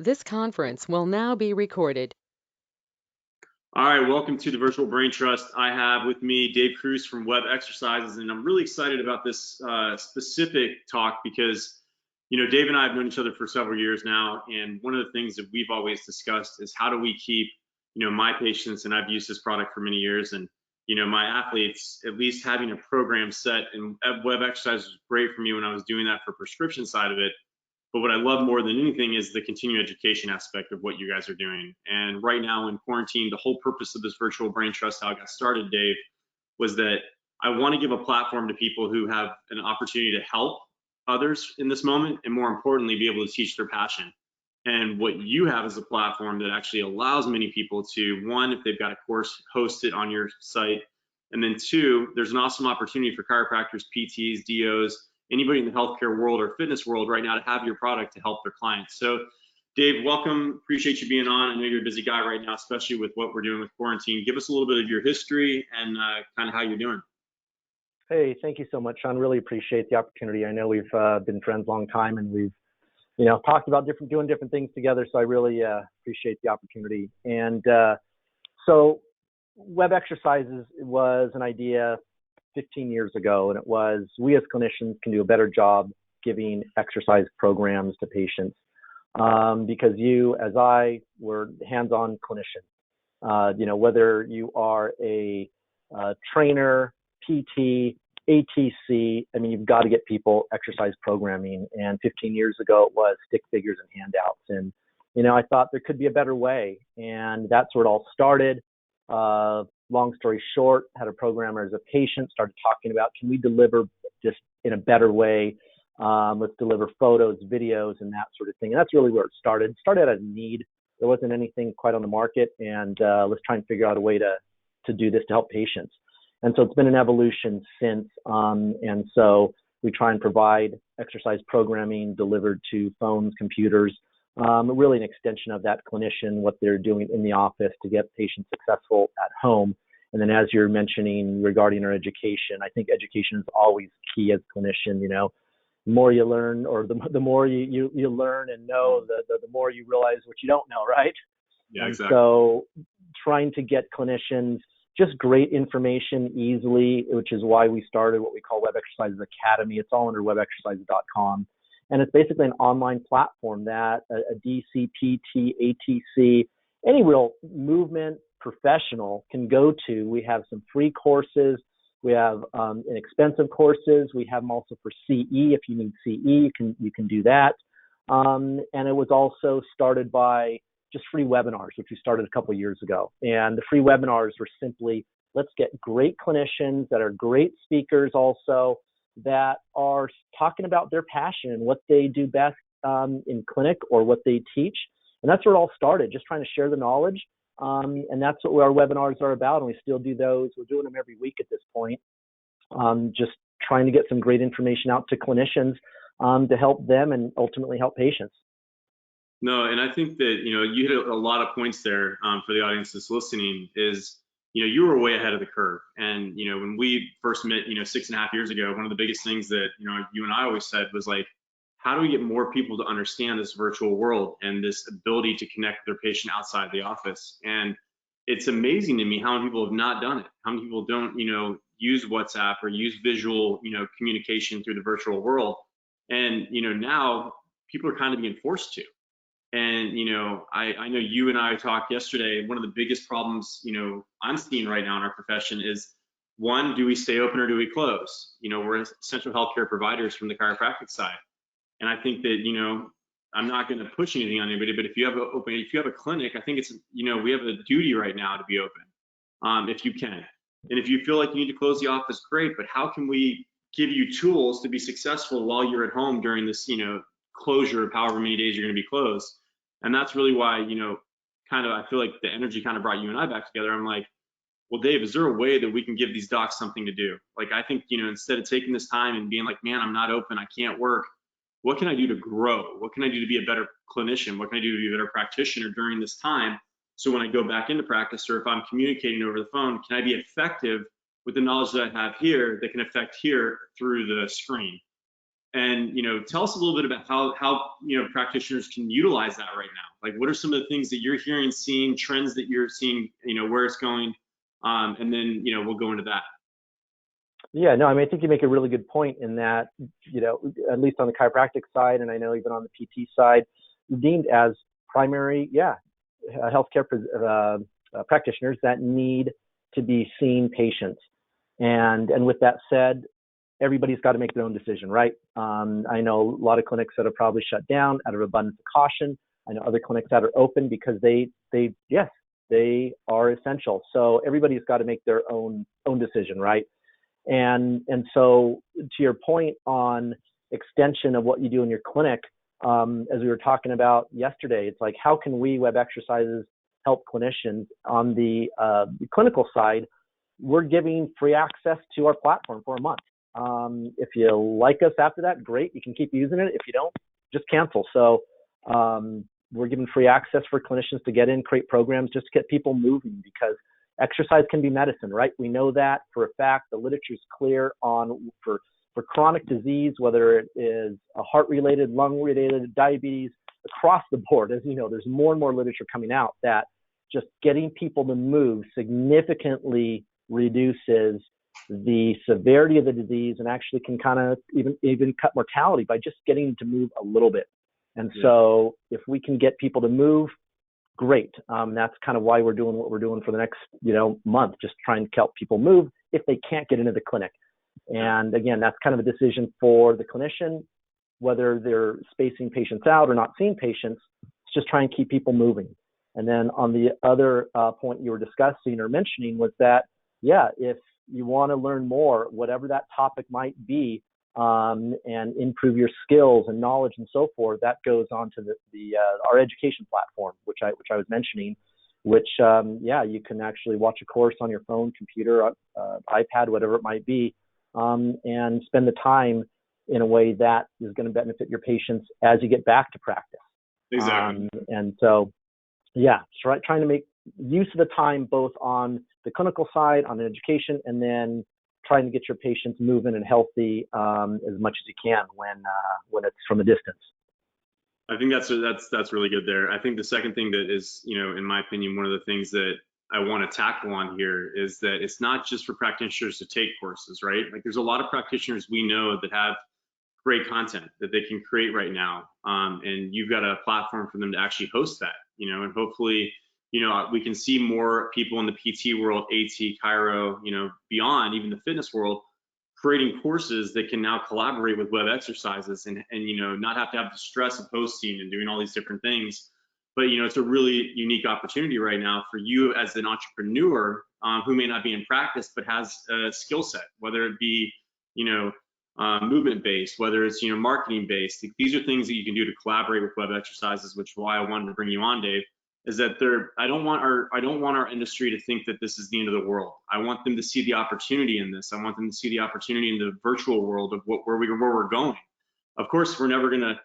This conference will now be recorded. All right, welcome to the Virtual Brain Trust. I have with me Dave Cruz from Web Exercises, and I'm really excited about this specific talk because, Dave and I have known each other for several years now, and one of the things that we've always discussed is how do we keep, my patients, and I've used this product for many years, and my athletes, at least having a program set. And Web Exercises was great for me when I was doing that for prescription side of it. But what I love more than anything is the continuing education aspect of what you guys are doing. And right now in quarantine, the whole purpose of this virtual brain trust, how it got started, Dave, was that I want to give a platform to people who have an opportunity to help others in this moment, and more importantly, be able to teach their passion. And what you have is a platform that actually allows many people to, one, if they've got a course, host it on your site. And then two, there's an awesome opportunity for chiropractors, PTs, DOs, anybody in the healthcare world or fitness world right now to have your product to help their clients. So Dave, welcome. Appreciate you being on. I know you're a busy guy right now, especially with what we're doing with quarantine. Give us a little bit of your history and kind of how you're doing. Hey, thank you so much, Sean. Really appreciate the opportunity. I know we've been friends a long time, and we've, talked about doing different things together. So I really appreciate the opportunity. And so Web Exercises was an idea 15 years ago, and it was we as clinicians can do a better job giving exercise programs to patients because you, as I, were hands-on clinicians. Whether you are a trainer, PT, ATC, I mean, you've got to get people exercise programming. And 15 years ago, it was stick figures and handouts. And, I thought there could be a better way. And that's where it all started. Long story short, had a programmer as a patient, started talking about, can we deliver just in a better way? Let's deliver photos, videos, and that sort of thing. And that's really where it started. It started out of need. There wasn't anything quite on the market. And let's try and figure out a way to do this to help patients. And so it's been an evolution since. And so we try and provide exercise programming delivered to phones, computers, really an extension of that clinician, what they're doing in the office to get patients successful at home. And then as you're mentioning regarding our education, I think education is always key as a clinician. The more you learn, or the more you learn and know, the more you realize what you don't know, right? Yeah, exactly. And so trying to get clinicians just great information easily, which is why we started what we call Web Exercises Academy. It's all under webexercises.com. And it's basically an online platform that a DC, PT, ATC, any real movement professional can go to. We have some free courses. We have inexpensive courses. We have them also for CE. If you need CE, you can do that. And it was also started by just free webinars, which we started a couple of years ago. And the free webinars were simply, let's get great clinicians that are great speakers also, that are talking about their passion and what they do best in clinic or what they teach. And that's where it all started, just trying to share the knowledge. And that's what our webinars are about. And we still do those. We're doing them every week at this point, just trying to get some great information out to clinicians to help them and ultimately help patients. No, and I think that, you hit a lot of points there for the audience that's listening is, you were way ahead of the curve. And, when we first met, 6.5 years ago, one of the biggest things that, you and I always said was like, how do we get more people to understand this virtual world and this ability to connect with their patient outside the office? And it's amazing to me how many people have not done it. How many people don't, use WhatsApp or use visual, communication through the virtual world. And, now people are kind of being forced to. And, I know you and I talked yesterday, one of the biggest problems, I'm seeing right now in our profession is, one, do we stay open or do we close? We're essential healthcare providers from the chiropractic side. And I think that, I'm not going to push anything on anybody, but if you have a clinic, I think it's, we have a duty right now to be open, if you can. And if you feel like you need to close the office, great, but how can we give you tools to be successful while you're at home during this, closure of however many days you're going to be closed? And that's really why, I feel like the energy kind of brought you and I back together. I'm like, well, Dave, is there a way that we can give these docs something to do? Like, I think, instead of taking this time and being like, man, I'm not open, I can't work, what can I do to grow? What can I do to be a better clinician? What can I do to be a better practitioner during this time? So when I go back into practice, or if I'm communicating over the phone, can I be effective with the knowledge that I have here that can affect here through the screen? And, tell us a little bit about how practitioners can utilize that right now. Like, what are some of the things that you're hearing, seeing, trends that you're seeing, where it's going? And then, we'll go into that. Yeah, no, I mean, I think you make a really good point in that, at least on the chiropractic side, and I know even on the PT side, deemed as primary, healthcare practitioners that need to be seeing patients. And with that said, everybody's got to make their own decision, right? I know a lot of clinics that are probably shut down out of abundance of caution. I know other clinics that are open because they are essential. So everybody's got to make their own decision, right? And so to your point on extension of what you do in your clinic, as we were talking about yesterday, it's like, how can we web exercises help clinicians on the clinical side? We're giving free access to our platform for a month. If you like us after that, great. You can keep using it. If you don't, just cancel. So we're giving free access for clinicians to get in, create programs, just to get people moving, because exercise can be medicine, right? We know that for a fact. The literature is clear on for chronic disease, whether it is a heart-related, lung-related, diabetes, across the board. As you know, there's more and more literature coming out that just getting people to move significantly reduces the severity of the disease and actually can kind of even cut mortality by just getting them to move a little bit. And so if we can get people to move, great. That's kind of why we're doing what we're doing for the next, month, just trying to help people move if they can't get into the clinic. And again, that's kind of a decision for the clinician, whether they're spacing patients out or not seeing patients. It's just try and keep people moving. And then on the other point you were discussing or mentioning was that, if you want to learn more, whatever that topic might be, and improve your skills and knowledge and so forth, that goes on to our education platform, which I was mentioning, which you can actually watch a course on your phone, computer, iPad, whatever it might be, and spend the time in a way that is going to benefit your patients as you get back to practice. Exactly. And so, trying to make use of the time both on the clinical side, on the education, and then trying to get your patients moving and healthy as much as you can when it's from a distance. I think that's really good there. I think the second thing that is, in my opinion, one of the things that I want to tackle on here is that it's not just for practitioners to take courses, right? Like, there's a lot of practitioners we know that have great content that they can create right now, and you've got a platform for them to actually host that, and hopefully, we can see more people in the PT world, AT, Chiro, beyond even the fitness world, creating courses that can now collaborate with web exercises and not have to have the stress of hosting and doing all these different things. But, it's a really unique opportunity right now for you as an entrepreneur who may not be in practice, but has a skill set, whether it be, movement based, whether it's, marketing based. These are things that you can do to collaborate with web exercises, which is why I wanted to bring you on, Dave. Is that I don't want our industry to think that this is the end of the world. I want them to see the opportunity in this. I want them to see the opportunity in the virtual world of where we're going. Of course, we're never going to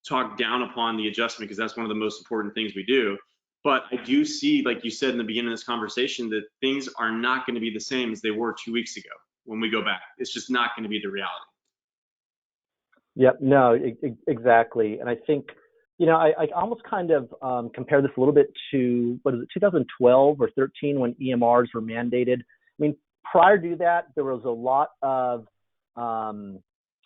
talk down upon the adjustment, because that's one of the most important things we do. But I do see, like you said in the beginning of this conversation, that things are not going to be the same as they were 2 weeks ago when we go back. It's just not going to be the reality. Yep. No, exactly. And I think, I almost kind of compare this a little bit to, 2012 or 13 when EMRs were mandated. I mean, prior to that, there was a lot of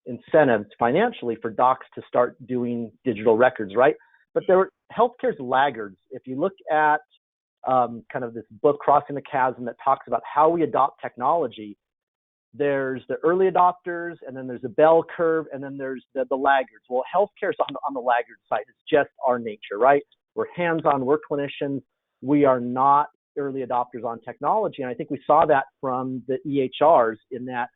incentives financially for docs to start doing digital records, right? But healthcare's laggards. If you look at kind of this book, Crossing the Chasm, that talks about how we adopt technology, there's the early adopters, and then there's a bell curve, and then there's the laggards. Well, healthcare's on the laggard side. It's just our nature, right? We're hands-on, we're clinicians. We are not early adopters on technology. And I think we saw that from the EHRs, in that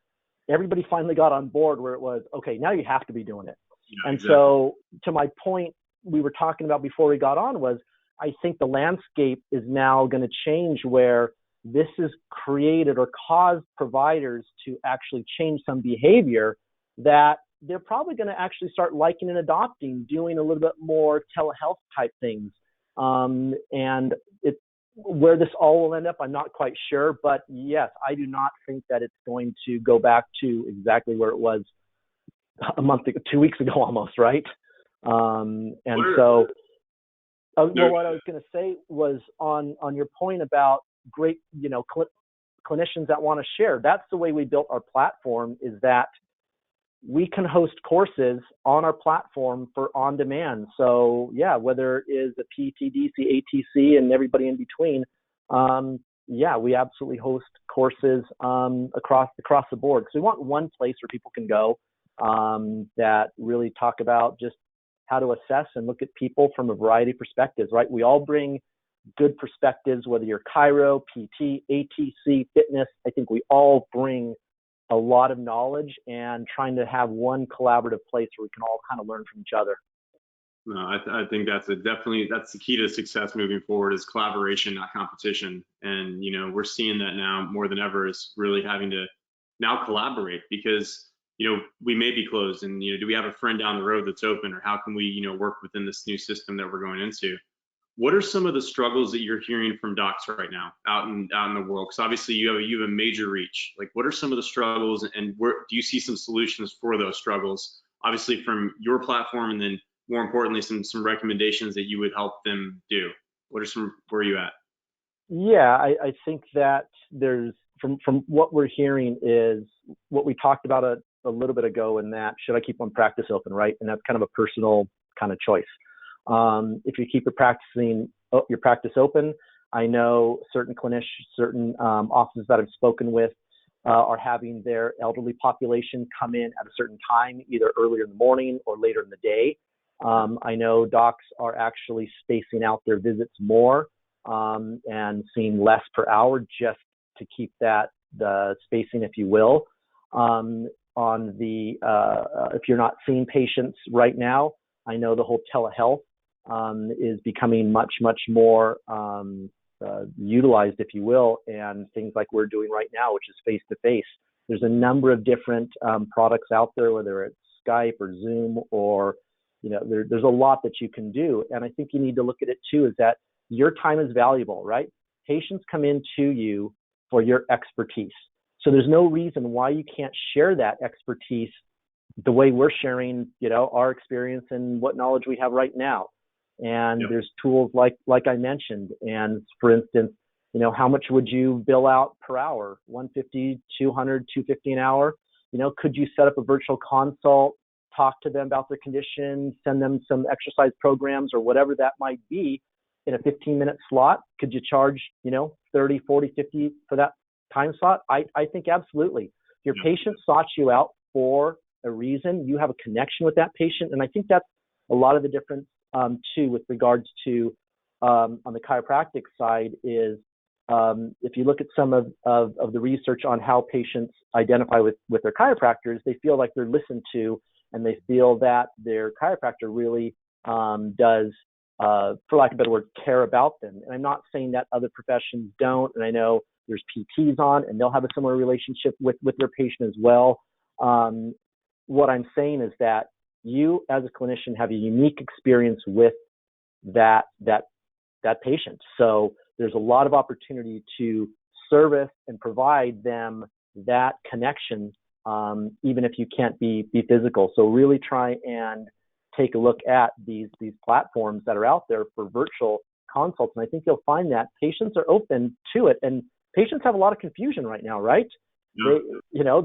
everybody finally got on board where it was, okay, now you have to be doing it. Yeah, and exactly. So to my point we were talking about before we got on was, I think the landscape is now going to change, where this has created or caused providers to actually change some behavior that they're probably going to actually start liking and adopting, doing a little bit more telehealth type things. And where this all will end up, I'm not quite sure. But yes, I do not think that it's going to go back to exactly where it was a month, 2 weeks ago almost, right? And What so, no, well, what I was going to say was on your point about great, clinicians that want to share. That's the way we built our platform, is that we can host courses on our platform for on demand. So yeah, whether it is a PT, DC, ATC, and everybody in between, yeah, we absolutely host courses across the board. So we want one place where people can go that really talk about just how to assess and look at people from a variety of perspectives, right? We all bring good perspectives, whether you're chiro, PT, ATC, fitness. I think we all bring a lot of knowledge, and trying to have one collaborative place where we can all kind of learn from each other. No, I think that's definitely that's the key to success moving forward, is collaboration, not competition. And we're seeing that now more than ever, is really having to now collaborate, because we may be closed, and do we have a friend down the road that's open, or how can we work within this new system that we're going into? What are some of the struggles that you're hearing from docs right now out in the world? Because obviously you have a major reach. Like, what are some of the struggles, and where do you see some solutions for those struggles? Obviously from your platform, and then more importantly, some recommendations that you would help them do. Where are you at? Yeah, I think that there's from what we're hearing is what we talked about a little bit ago, in that should I keep one practice open, right? And that's kind of a personal kind of choice. If you keep your practice open, I know certain clinicians, certain offices that I've spoken with are having their elderly population come in at a certain time, either earlier in the morning or later in the day. I know docs are actually spacing out their visits more and seeing less per hour, just to keep the spacing, if you will. If you're not seeing patients right now, I know the whole telehealth is becoming much more utilized, if you will, and things like we're doing right now, which is face-to-face. There's a number of different products out there, whether it's Skype or Zoom, or there's a lot that you can do. And I think you need to look at it too, is that your time is valuable, right? Patients come in to you for your expertise. So there's no reason why you can't share that expertise the way we're sharing, our experience and what knowledge we have right now. And Yep. There's tools like I mentioned. And for instance, how much would you bill out per hour? 150, 200, 250 an hour? Could you set up a virtual consult, talk to them about their condition, send them some exercise programs or whatever that might be in a 15-minute slot? Could you charge, 30, 40, 50 for that time slot? I think absolutely. Your patient sought you out for a reason. You have a connection with that patient. And I think that's a lot of the difference too, with regards to on the chiropractic side, is if you look at some of the research on how patients identify with their chiropractors, they feel like they're listened to, and they feel that their chiropractor really does, for lack of a better word, care about them. And I'm not saying that other professions don't, and I know there's PTs on, and they'll have a similar relationship with their patient as well. What I'm saying is that you, as a clinician, have a unique experience with that patient. So there's a lot of opportunity to service and provide them that connection, even if you can't be physical. So really try and take a look at these platforms that are out there for virtual consults. And I think you'll find that patients are open to it. And patients have a lot of confusion right now, right? Yeah.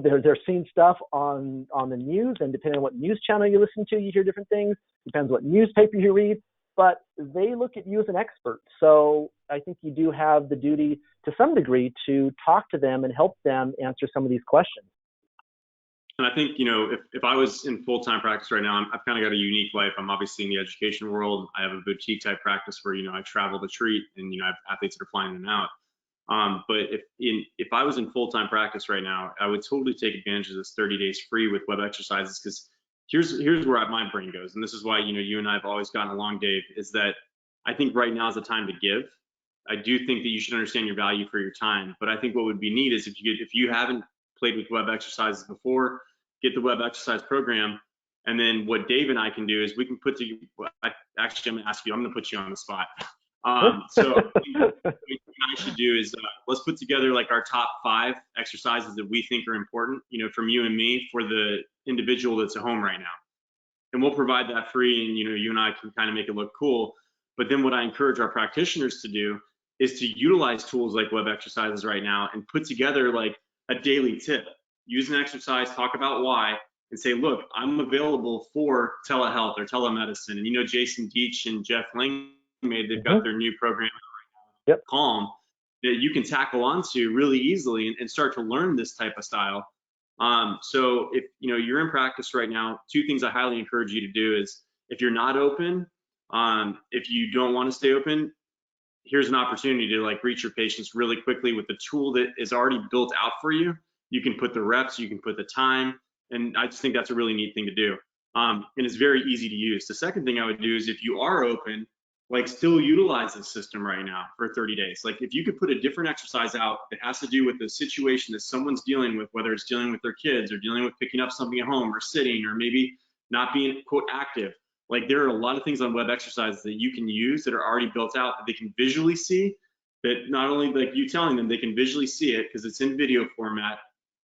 They're seeing stuff on the news, and depending on what news channel you listen to, you hear different things. Depends what newspaper you read, but they look at you as an expert. So I think you do have the duty, to some degree, to talk to them and help them answer some of these questions. And I think, if I was in full-time practice right now, I've kind of got a unique life. I'm obviously in the education world. I have a boutique type practice where, I travel to treat, and, I have athletes that are flying in and out. But if I was in full-time practice right now, I would totally take advantage of this 30 days free with web exercises, because here's where my brain goes. And this is why, you and I have always gotten along, Dave, is that I think right now is the time to give. I do think that you should understand your value for your time. But I think what would be neat is if you haven't played with web exercises before, get the web exercise program. And then what Dave and I can do is we can put to you, actually, I'm going to put you on the spot. So what I should do is let's put together like our top 5 exercises that we think are important, from you and me, for the individual that's at home right now. And we'll provide that free, and you and I can kind of make it look cool. But then what I encourage our practitioners to do is to utilize tools like web exercises right now and put together like a daily tip. Use an exercise, talk about why, and say, look, I'm available for telehealth or telemedicine. And Jason Deach and Jeff Lang they've got their new program, Calm, that you can tackle onto really easily and start to learn this type of style. So if you're in practice right now, two things I highly encourage you to do is, if you're not open, if you don't want to stay open, here's an opportunity to like reach your patients really quickly with the tool that is already built out for you. You can put the reps, you can put the time, and I just think that's a really neat thing to do. And it's very easy to use. The second thing I would do is, if you are open, like still utilize this system right now for 30 days. Like if you could put a different exercise out that has to do with the situation that someone's dealing with, whether it's dealing with their kids or dealing with picking up something at home or sitting or maybe not being quote active. Like there are a lot of things on web exercises that you can use that are already built out that they can visually see, that not only like you telling them, they can visually see it because it's in video format,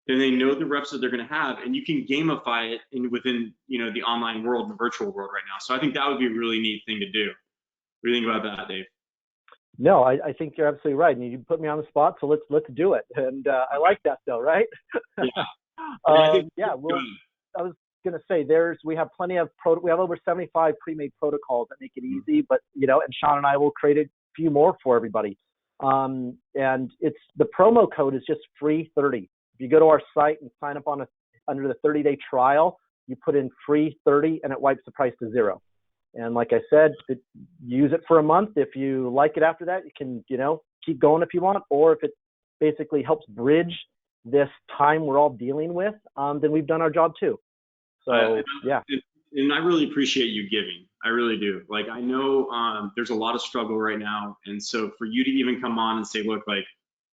then they know the reps that they're going to have, and you can gamify it within the online world, the virtual world right now. So I think that would be a really neat thing to do. What do you think about that, Dave? No, I think you're absolutely right. And you put me on the spot, so let's do it. And I like that though, right? Yeah. Well, I was gonna say we have plenty of we have over 75 pre-made protocols that make it easy, but and Sean and I will create a few more for everybody. And it's the promo code is just free 30. If you go to our site and sign up under the 30-day trial, you put in free 30 and it wipes the price to zero. And like I said, use it for a month. If you like it after that, you can, keep going if you want, or if it basically helps bridge this time we're all dealing with, then we've done our job too. So, yeah. And I really appreciate you giving. I really do. Like, I know there's a lot of struggle right now. And so for you to even come on and say, look, like,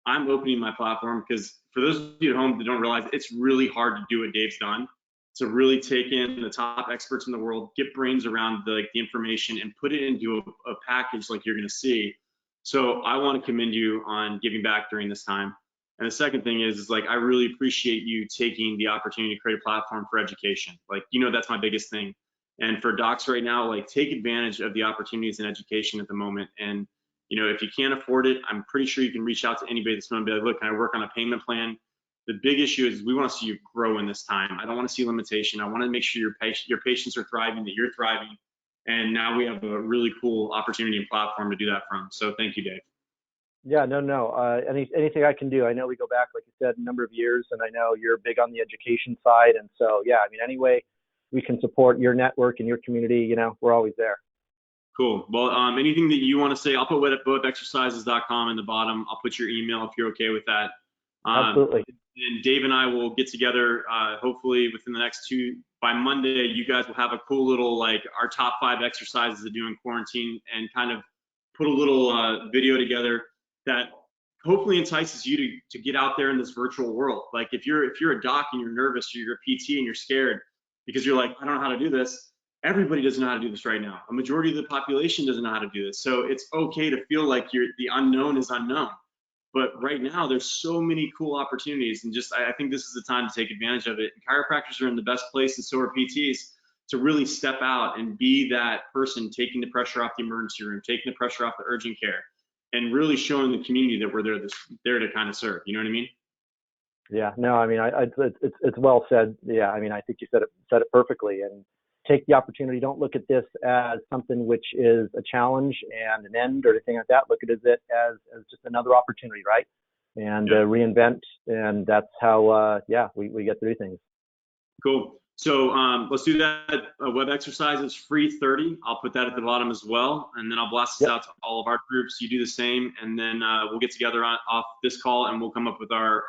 I'm opening my platform, because for those of you at home that don't realize, it's really hard to do what Dave's done, to really take in the top experts in the world, get brains around the information and put it into a package like you're going to see. So I want to commend you on giving back during this time. And the second thing is like, I really appreciate you taking the opportunity to create a platform for education. Like, that's my biggest thing. And for docs right now, like, take advantage of the opportunities in education at the moment. And, if you can't afford it, I'm pretty sure you can reach out to anybody that's going to be like, look, can I work on a payment plan? The big issue is we want to see you grow in this time. I don't want to see limitation. I want to make sure your patients are thriving, that you're thriving. And now we have a really cool opportunity and platform to do that from. So thank you, Dave. Yeah, no. Anything I can do. I know we go back, like you said, a number of years, and I know you're big on the education side. And so, yeah, any way we can support your network and your community, we're always there. Cool. Well, anything that you want to say, I'll put webexercises.com in the bottom. I'll put your email if you're okay with that. Absolutely. And Dave and I will get together, hopefully within the next by Monday. You guys will have a cool little, like, our top 5 exercises to do in quarantine, and kind of put a little video together that hopefully entices you to get out there in this virtual world. Like if you're a doc and you're nervous, or you're a PT and you're scared because you're like, I don't know how to do this. Everybody doesn't know how to do this right now. A majority of the population doesn't know how to do this. So it's okay to feel like the unknown is unknown. But right now, there's so many cool opportunities, and I think this is the time to take advantage of it. And chiropractors are in the best place, and so are PTs, to really step out and be that person taking the pressure off the emergency room, taking the pressure off the urgent care, and really showing the community that we're there to kind of serve. You know what I mean? Yeah. No. It's well said. Yeah. I think you said it perfectly. And take the opportunity. Don't look at this as something which is a challenge and an end or anything like that. Look at it as just another opportunity, right? And reinvent. And that's how, we get through things. Cool. So let's do that. Web exercises free 30. I'll put that at the bottom as well. And then I'll blast this out to all of our groups. You do the same. And then we'll get together off this call, and we'll come up with our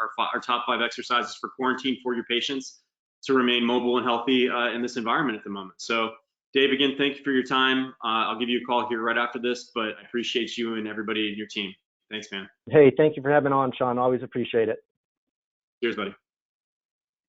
top 5 exercises for quarantine for your patients to remain mobile and healthy in this environment at the moment. So Dave, again, thank you for your time. I'll give you a call here right after this, but I appreciate you and everybody in your team. Thanks, man. Hey, thank you for having on, Sean. Always appreciate it. Cheers, buddy.